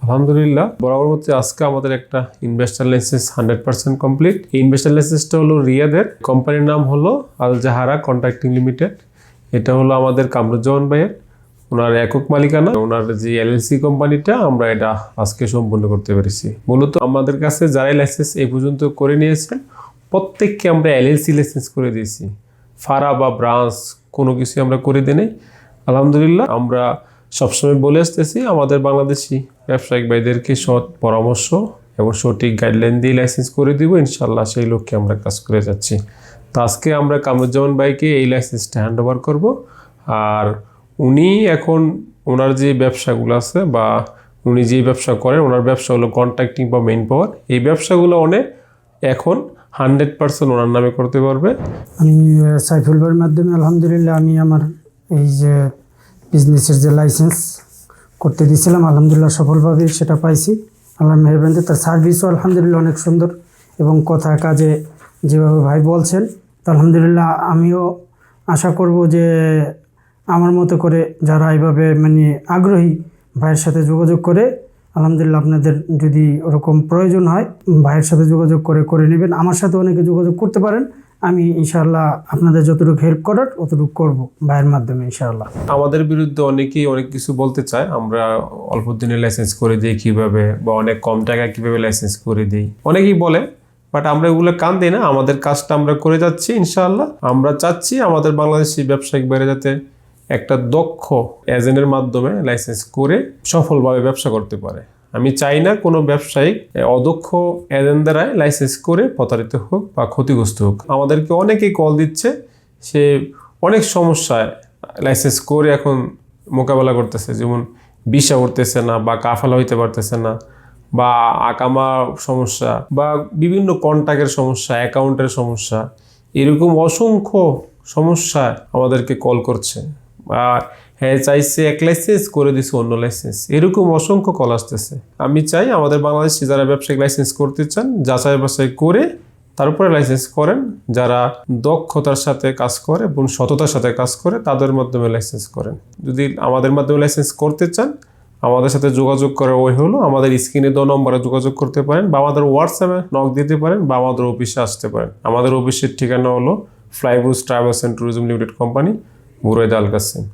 আলহামদুলিল্লাহ বরাবর মতো আজকে আমাদের একটা ইনভেস্টর লাইসেন্স 100% কমপ্লিট। এই ইনভেস্টর লাইসেন্সটা হলো রিয়াদের, কোম্পানির নাম হলো আল জাহারা কন্ট্রাক্টিং লিমিটেড। এটা হলো আমাদের কামরুজ্জামান ভাইয়ের, ওনার একক মালিকানা। ওনার যে এলএলসি কোম্পানিটা আমরা এটা আজকে সম্পূর্ণ করতে পেরেছি। মূলত আমাদের কাছে যারাই লাইসেন্স এই পর্যন্ত করে নিয়েছেন প্রত্যেককে আমরা এলএলসি লাইসেন্স করে দিয়েছি। ফারা বা ব্রাঞ্চ কোনো কিছু আমরা করে দিই নাই। আলহামদুলিল্লাহ আমরা সবসময় বলে আসতেছি আমাদের বাংলাদেশি ব্যবসায়িক ভাইদেরকে সৎ পরামর্শ এবং সঠিক গাইডলাইন দিয়ে লাইসেন্স করে দিব। ইনশাল্লাহ সেই লক্ষ্যে আমরা কাজ করে যাচ্ছি। তো আজকে আমরা কামরুজ্জামান ভাইকে এই লাইসেন্সটা হ্যান্ড ওভার করবো। আর উনি এখন ওনার যে ব্যবসাগুলো আছে বা উনি যে ব্যবসা করেন, ওনার ব্যবসা হলো কন্ট্রাক্টিং বা মেইন পাওয়ার। এই ব্যবসাগুলো অনেক এখন 100% ওনার নামে করতে পারবে। আমি সাইফুল ভাইয়ের মাধ্যমে আলহামদুলিল্লাহ আমি আমার এই যে বিজনেসের যে লাইসেন্স করতে দিয়েছিলাম আলহামদুলিল্লাহ সফলভাবে সেটা পাইছি। আল্লাহর মেহেরবানিতে তার সার্ভিসও আলহামদুলিল্লাহ অনেক সুন্দর এবং কথা কাজে যেভাবে ভাই বলছেন, তো আলহামদুলিল্লাহ আমিও আশা করব যে আমার মতো করে যারা এইভাবে মানে আগ্রহী ভাইয়ের সাথে যোগাযোগ করে আলহামদুলিল্লাহ আপনাদের যদি ওরকম প্রয়োজন হয় ভাইয়ের সাথে যোগাযোগ করে নেবেন। আমার সাথে অনেকে যোগাযোগ করতে পারেন। আমি ইনশাআল্লাহ আপনাদের যতটুকু হেল্প করার ততটুকু করব ভাইয়ের মাধ্যমে ইনশাআল্লাহ। আমাদের বিরুদ্ধে অনেকেই অনেক কিছু বলতে চায়, আমরা অল্প দিনে লাইসেন্স করে দিই কিভাবে, বা অনেক কম টাকায় কিভাবে লাইসেন্স করে দিই, অনেকেই বলে। বাট আমরা এগুলো কান দিই না, আমাদের কাজটা আমরা করে যাচ্ছি ইনশাআল্লাহ। আমরা চাচ্ছি আমাদের বাংলাদেশি ব্যবসায়িক বাইরে যাতে একটা দক্ষ এজেন্টের মাধ্যমে লাইসেন্স করে সফলভাবে ব্যবসা করতে পারে। আমি চাই না কোনো ব্যবসায়িক অদক্ষ এজেন্ট দ্বারাই লাইসেন্স করে প্রতারিত হোক বা ক্ষতিগ্রস্ত হোক। আমাদেরকে অনেকেই কল দিচ্ছে, সে অনেক সমস্যায় লাইসেন্স করে এখন মোকাবেলা করতেছে, যেমন ভিসা উঠতেছে না বা কাফালা হইতে পারতেছে না, বা আকামা সমস্যা, বা বিভিন্ন কন্ট্যাক্টের সমস্যা, অ্যাকাউন্টের সমস্যা, এরকম অসংখ্য সমস্যা আমাদেরকে কল করছে। আর হ্যাঁ চাইছে এক লাইসেন্স করে দিছে অন্য লাইসেন্স, এরকম অসংখ্য কল আসতেছে। আমি চাই আমাদের বাংলাদেশে যারা ব্যবসায়িক লাইসেন্স করতে চান যাচাই বাছাই করে তারপরে লাইসেন্স করেন। যারা দক্ষতার সাথে কাজ করে এবং সততার সাথে কাজ করে তাদের মাধ্যমে লাইসেন্স করেন। যদি আমাদের মাধ্যমে লাইসেন্স করতে চান আমাদের সাথে যোগাযোগ করার ওই হলো আমাদের স্ক্রিনে দেওয়া নম্বরে যোগাযোগ করতে পারেন, বা আমাদের হোয়াটসঅ্যাপে নক দিতে পারেন, বা আমাদের অফিসে আসতে পারেন। আমাদের অফিসের ঠিকানা হলো Flybus Travels and Tourism Limited company, Buraidah Al Qasim.